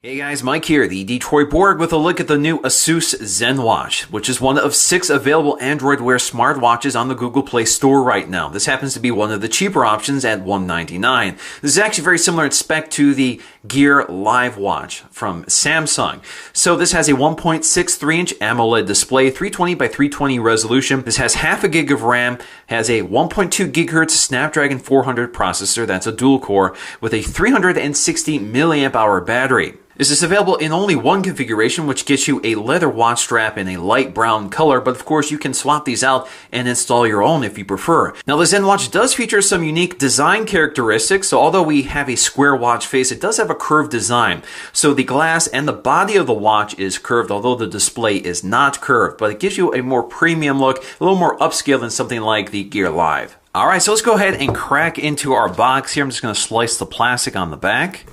Hey guys, Mike here, the Detroit Board, with a look at the new ASUS ZenWatch, which is one of 6 available Android Wear smartwatches on the Google Play Store right now. This happens to be one of the cheaper options at $199. This is actually very similar in spec to the Gear Live Watch from Samsung. So this has a 1.63-inch AMOLED display, 320 by 320 resolution. This has half a gig of RAM, has a 1.2 gigahertz Snapdragon 400 processor, that's a dual core, with a 360 milliamp hour battery. This is available in only one configuration, which gets you a leather watch strap in a light brown color, but of course you can swap these out and install your own if you prefer. Now the ZenWatch does feature some unique design characteristics, so although we have a square watch face, it does have a curved design. So the glass and the body of the watch is curved, although the display is not curved, but it gives you a more premium look, a little more upscale than something like the Gear Live. Alright, so let's go ahead and crack into our box here. I'm just going to slice the plastic on the back.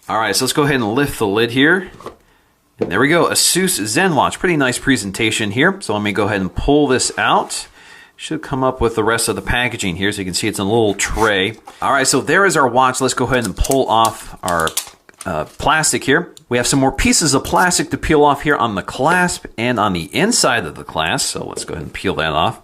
Alright, so let's go ahead and lift the lid here. And there we go, ASUS ZenWatch. Pretty nice presentation here. So let me go ahead and pull this out. Should come up with the rest of the packaging here, so you can see it's in a little tray. Alright, so there is our watch. Let's go ahead and pull off our plastic here. We have some more pieces of plastic to peel off here on the clasp and on the inside of the clasp. So let's go ahead and peel that off.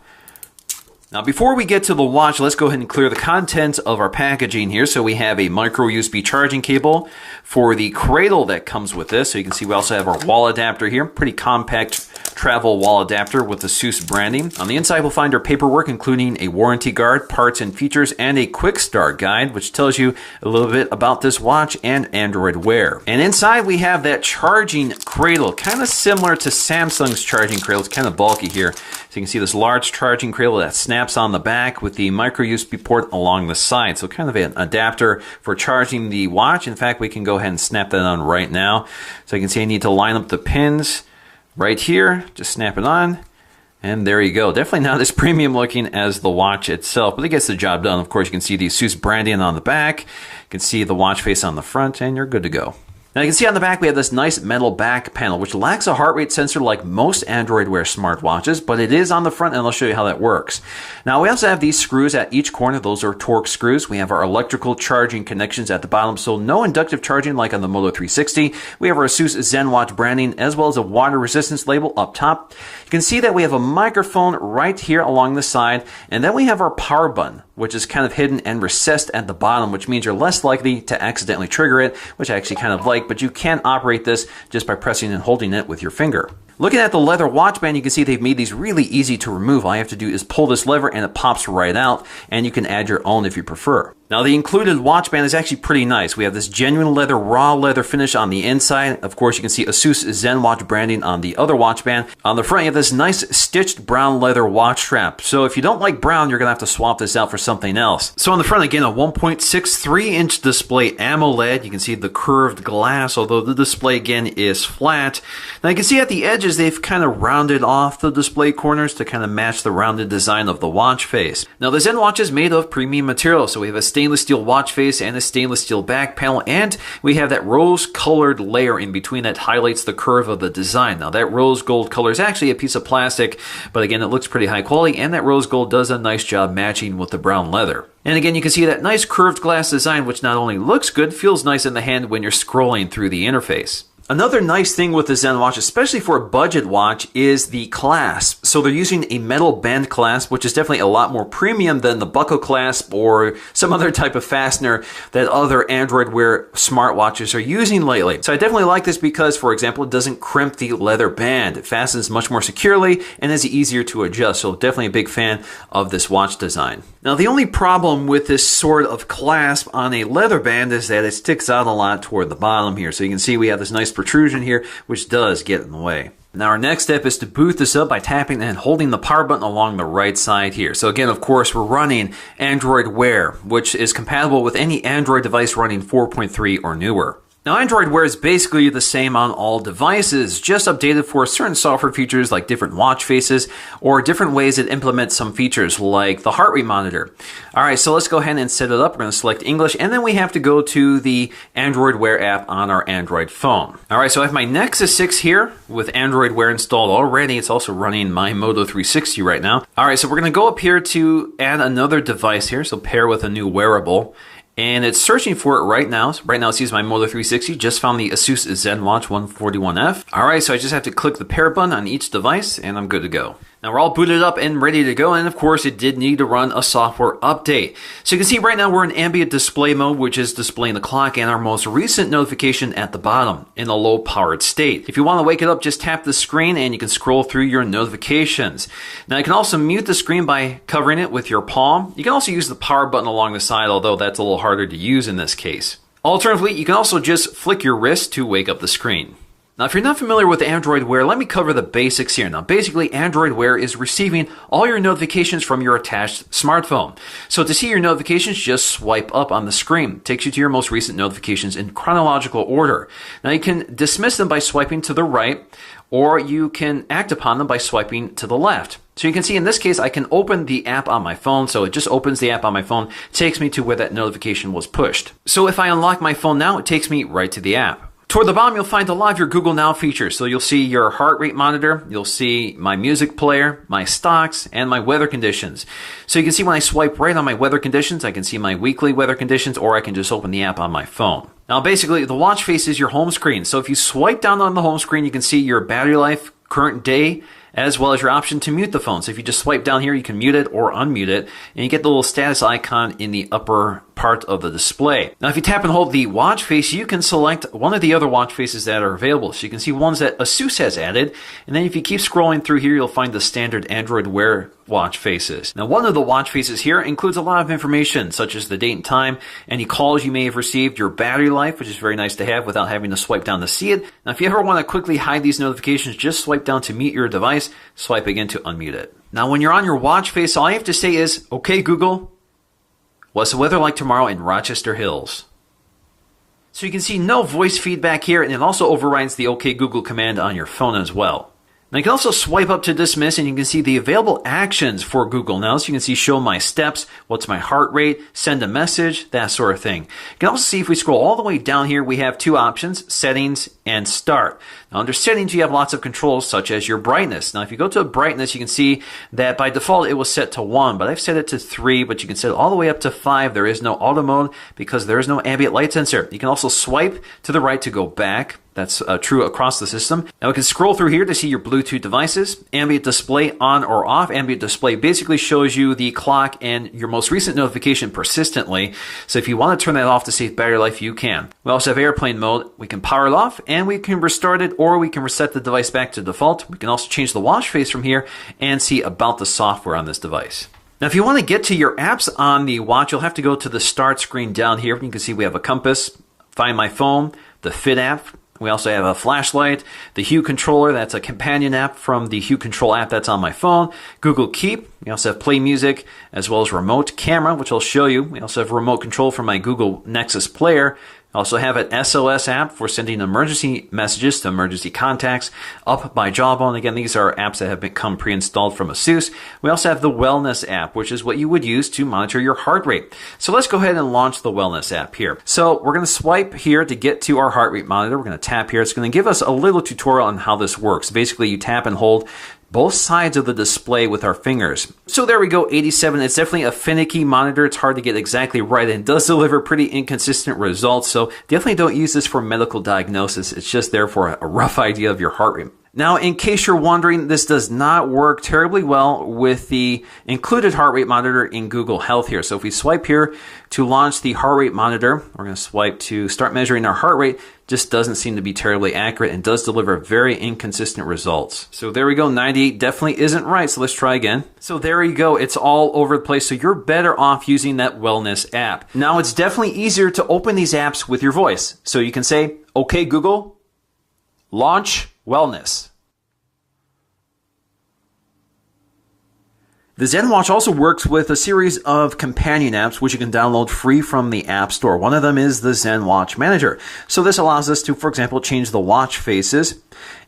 Now before we get to the watch, let's go ahead and clear the contents of our packaging here. So we have a micro USB charging cable for the cradle that comes with this. So you can see we also have our wall adapter here. Pretty compact travel wall adapter with the ASUS branding. On the inside we'll find our paperwork, including a warranty guard, parts and features, and a quick start guide, which tells you a little bit about this watch and Android Wear. And inside we have that charging cradle, kind of similar to Samsung's charging cradle. It's kind of bulky here. So you can see this large charging cradle that snaps on the back with the micro USB port along the side. So kind of an adapter for charging the watch. In fact, we can go ahead and snap that on right now. So you can see I need to line up the pins right here. Just snap it on. And there you go. Definitely not as premium looking as the watch itself, but it gets the job done. Of course, you can see the ASUS branding on the back. You can see the watch face on the front, and you're good to go. Now you can see on the back we have this nice metal back panel, which lacks a heart rate sensor like most Android Wear smartwatches, but it is on the front, and I'll show you how that works. Now we also have these screws at each corner. Those are torque screws. We have our electrical charging connections at the bottom, so no inductive charging like on the Moto 360. We have our ASUS ZenWatch branding, as well as a water resistance label up top. You can see that we have a microphone right here along the side, and then we have our power button, which is kind of hidden and recessed at the bottom, which means you're less likely to accidentally trigger it, which I actually kind of like, but you can operate this just by pressing and holding it with your finger. Looking at the leather watch band, you can see they've made these really easy to remove. All you have to do is pull this lever and it pops right out, and you can add your own if you prefer. Now the included watch band is actually pretty nice. We have this genuine leather, raw leather finish on the inside. Of course, you can see ASUS ZenWatch branding on the other watch band. On the front, you have this nice stitched brown leather watch strap. So if you don't like brown, you're gonna have to swap this out for something else. So on the front, again, a 1.63-inch display AMOLED. You can see the curved glass, although the display again is flat. Now you can see at the edges, they've kind of rounded off the display corners to kind of match the rounded design of the watch face. Now the ZenWatch is made of premium material, so we have a stainless steel watch face and a stainless steel back panel, and we have that rose colored layer in between that highlights the curve of the design. Now that rose gold color is actually a piece of plastic, but again, it looks pretty high quality, and that rose gold does a nice job matching with the brown leather. And again, you can see that nice curved glass design, which not only looks good, feels nice in the hand when you're scrolling through the interface. Another nice thing with the ZenWatch, especially for a budget watch, is the clasp. So they're using a metal band clasp, which is definitely a lot more premium than the buckle clasp or some other type of fastener that other Android Wear smartwatches are using lately. So I definitely like this because, for example, it doesn't crimp the leather band. It fastens much more securely and is easier to adjust. So definitely a big fan of this watch design. Now the only problem with this sort of clasp on a leather band is that it sticks out a lot toward the bottom here. So you can see we have this nice protrusion here, which does get in the way. Now our next step is to boot this up by tapping and holding the power button along the right side here. So again, of course, we're running Android Wear, which is compatible with any Android device running 4.3 or newer. Now Android Wear is basically the same on all devices, just updated for certain software features like different watch faces or different ways it implements some features like the heart rate monitor. Alright, so let's go ahead and set it up. We're going to select English, and then we have to go to the Android Wear app on our Android phone. Alright, so I have my Nexus 6 here with Android Wear installed already. It's also running my Moto 360 right now. Alright, so we're going to go up here to add another device here, so pair with a new wearable. And it's searching for it right now. So right now it sees my Moto 360. Just found the ASUS ZenWatch 141F. All right, so I just have to click the pair button on each device and I'm good to go. Now we're all booted up and ready to go, and of course it did need to run a software update. So you can see right now we're in ambient display mode, which is displaying the clock and our most recent notification at the bottom in a low powered state. If you want to wake it up, just tap the screen and you can scroll through your notifications. Now you can also mute the screen by covering it with your palm. You can also use the power button along the side, although that's a little harder to use in this case. Alternatively, you can also just flick your wrist to wake up the screen. Now, if you're not familiar with Android Wear, let me cover the basics here. Now, basically, Android Wear is receiving all your notifications from your attached smartphone. So to see your notifications, just swipe up on the screen. It takes you to your most recent notifications in chronological order. Now, you can dismiss them by swiping to the right, or you can act upon them by swiping to the left. So you can see in this case, I can open the app on my phone. So it just opens the app on my phone, takes me to where that notification was pushed. So if I unlock my phone now, it takes me right to the app. Toward the bottom, you'll find a lot of your Google Now features. So you'll see your heart rate monitor, you'll see my music player, my stocks, and my weather conditions. So you can see when I swipe right on my weather conditions, I can see my weekly weather conditions, or I can just open the app on my phone. Now basically, the watch face is your home screen. So if you swipe down on the home screen, you can see your battery life, current day, as well as your option to mute the phone. So if you just swipe down here, you can mute it or unmute it, and you get the little status icon in the upper part of the display. Now, if you tap and hold the watch face, you can select one of the other watch faces that are available. So you can see ones that ASUS has added, and then if you keep scrolling through here, you'll find the standard Android Wear watch faces. Now, one of the watch faces here includes a lot of information, such as the date and time, any calls you may have received, your battery life, which is very nice to have without having to swipe down to see it. Now, if you ever want to quickly hide these notifications, just swipe down to mute your device, swipe again to unmute it. Now, when you're on your watch face, all you have to say is, "Okay, Google, what's the weather like tomorrow in Rochester Hills?" So you can see no voice feedback here, and it also overrides the OK Google command on your phone as well. Now you can also swipe up to dismiss, and you can see the available actions for Google Now. So you can see show my steps, what's my heart rate, send a message, that sort of thing. You can also see if we scroll all the way down here, we have two options, settings and start. Now under settings, you have lots of controls such as your brightness. Now if you go to brightness, you can see that by default it was set to 1, but I've set it to 3, but you can set it all the way up to 5. There is no auto mode because there is no ambient light sensor. You can also swipe to the right to go back. That's true across the system. Now we can scroll through here to see your Bluetooth devices. Ambient display on or off. Ambient display basically shows you the clock and your most recent notification persistently. So if you want to turn that off to save battery life, you can. We also have airplane mode. We can power it off and we can restart it, or we can reset the device back to default. We can also change the watch face from here and see about the software on this device. Now, if you want to get to your apps on the watch, you'll have to go to the start screen down here. You can see we have a compass, Find My Phone, the Fit app. We also have a flashlight, the Hue controller, that's a companion app from the Hue Control app that's on my phone, Google Keep. We also have Play Music, as well as Remote Camera, which I'll show you. We also have Remote Control from my Google Nexus Player. I also have an SOS app for sending emergency messages to emergency contacts. Up by Jawbone. Again, these are apps that have become pre-installed from ASUS. We also have the Wellness app, which is what you would use to monitor your heart rate. So let's go ahead and launch the Wellness app here. So we're going to swipe here to get to our heart rate monitor. We're going to tap here. It's going to give us a little tutorial on how this works. Basically, you tap and hold both sides of the display with our fingers. So there we go, 87. It's definitely a finicky monitor. It's hard to get exactly right, and it does deliver pretty inconsistent results. So definitely don't use this for medical diagnosis. It's just there for a rough idea of your heart rate. Now, in case you're wondering, this does not work terribly well with the included heart rate monitor in Google Health here. So if we swipe here to launch the heart rate monitor, we're going to swipe to start measuring our heart rate. Just doesn't seem to be terribly accurate and does deliver very inconsistent results. So there we go, 98 definitely isn't right. So let's try again. So there you go, it's all over the place. So you're better off using that Wellness app. Now it's definitely easier to open these apps with your voice. So you can say, "Okay, Google, launch Wellness." The ZenWatch also works with a series of companion apps which you can download free from the App Store. One of them is the ZenWatch Manager. So this allows us to, for example, change the watch faces.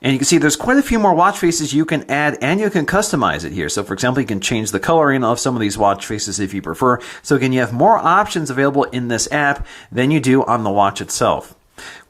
And you can see there's quite a few more watch faces you can add, and you can customize it here. So for example, you can change the coloring of some of these watch faces if you prefer. So again, you have more options available in this app than you do on the watch itself.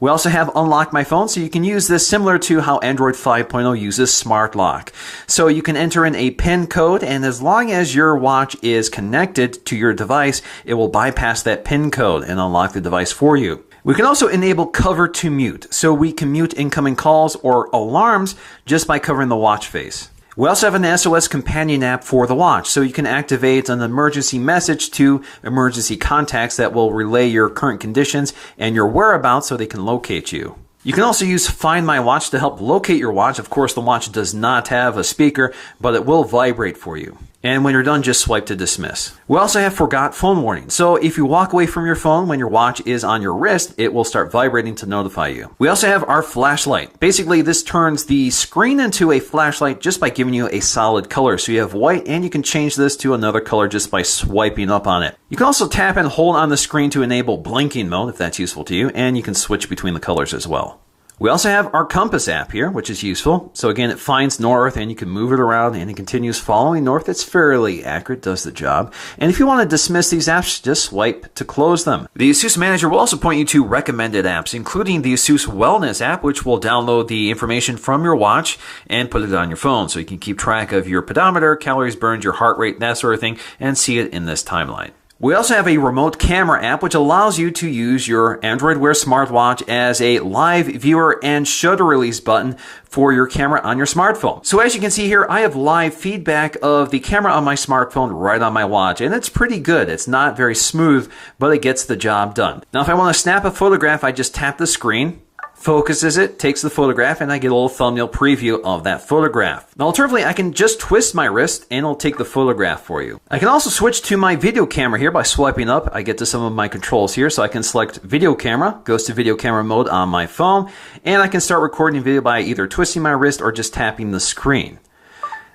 We also have Unlock My Phone, so you can use this similar to how Android 5.0 uses Smart Lock. So you can enter in a PIN code, and as long as your watch is connected to your device, it will bypass that PIN code and unlock the device for you. We can also enable cover to mute, so we can mute incoming calls or alarms just by covering the watch face. We also have an SOS companion app for the watch, so you can activate an emergency message to emergency contacts that will relay your current conditions and your whereabouts so they can locate you. You can also use Find My Watch to help locate your watch. Of course, the watch does not have a speaker, but it will vibrate for you. And when you're done, just swipe to dismiss. We also have Forgot Phone Warning. So if you walk away from your phone when your watch is on your wrist, it will start vibrating to notify you. We also have our flashlight. Basically, this turns the screen into a flashlight just by giving you a solid color. So you have white, and you can change this to another color just by swiping up on it. You can also tap and hold on the screen to enable blinking mode if that's useful to you, and you can switch between the colors as well. We also have our compass app here, which is useful. So again, it finds north and you can move it around and it continues following north. It's fairly accurate, does the job. And if you want to dismiss these apps, just swipe to close them. The ASUS Manager will also point you to recommended apps, including the ASUS Wellness app, which will download the information from your watch and put it on your phone. So you can keep track of your pedometer, calories burned, your heart rate, that sort of thing, and see it in this timeline. We also have a remote camera app which allows you to use your Android Wear smartwatch as a live viewer and shutter release button for your camera on your smartphone. So as you can see here, I have live feedback of the camera on my smartphone right on my watch, and it's pretty good. It's not very smooth, but it gets the job done. Now if I want to snap a photograph, I just tap the screen, focuses it, takes the photograph, and I get a little thumbnail preview of that photograph. Now, alternatively, I can just twist my wrist and it'll take the photograph for you. I can also switch to my video camera here by swiping up. I get to some of my controls here, so I can select video camera, goes to video camera mode on my phone, and I can start recording video by either twisting my wrist or just tapping the screen.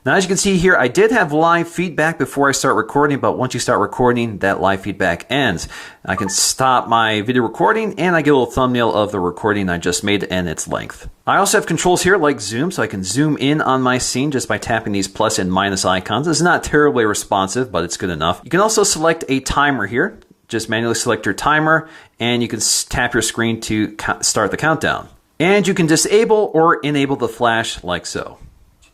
Now, as you can see here, I did have live feedback before I start recording, but once you start recording, that live feedback ends. I can stop my video recording, and I get a little thumbnail of the recording I just made and its length. I also have controls here like zoom, so I can zoom in on my scene just by tapping these plus and minus icons. It's not terribly responsive, but it's good enough. You can also select a timer here. Just manually select your timer, and you can tap your screen to start the countdown. And you can disable or enable the flash like so.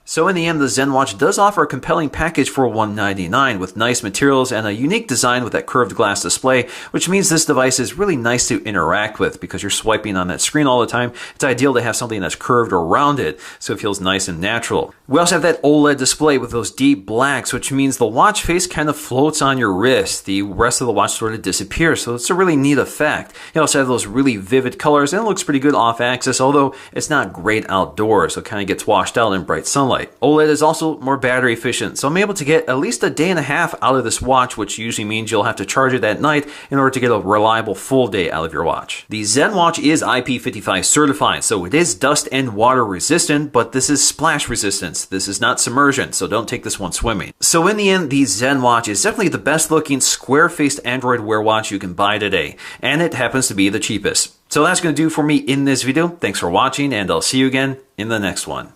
So in the end, the ZenWatch does offer a compelling package for $199 with nice materials and a unique design with that curved glass display, which means this device is really nice to interact with because you're swiping on that screen all the time. It's ideal to have something that's curved or rounded, so it feels nice and natural. We also have that OLED display with those deep blacks, which means the watch face kind of floats on your wrist. The rest of the watch sort of disappears, so it's a really neat effect. You also have those really vivid colors, and it looks pretty good off-axis, although it's not great outdoors, so it kind of gets washed out in bright sunlight. OLED is also more battery efficient, so I'm able to get at least a day and a half out of this watch, which usually means you'll have to charge it at night in order to get a reliable full day out of your watch. The ZenWatch is IP55 certified, so it is dust and water resistant, but this is splash resistance. This is not submersion, so don't take this one swimming. So in the end, the ZenWatch is definitely the best looking square-faced Android Wear watch you can buy today, and it happens to be the cheapest. So that's going to do for me in this video. Thanks for watching, and I'll see you again in the next one.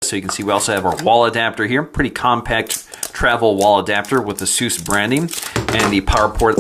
So you can see we also have our wall adapter here, pretty compact travel wall adapter with the ASUS branding and the power port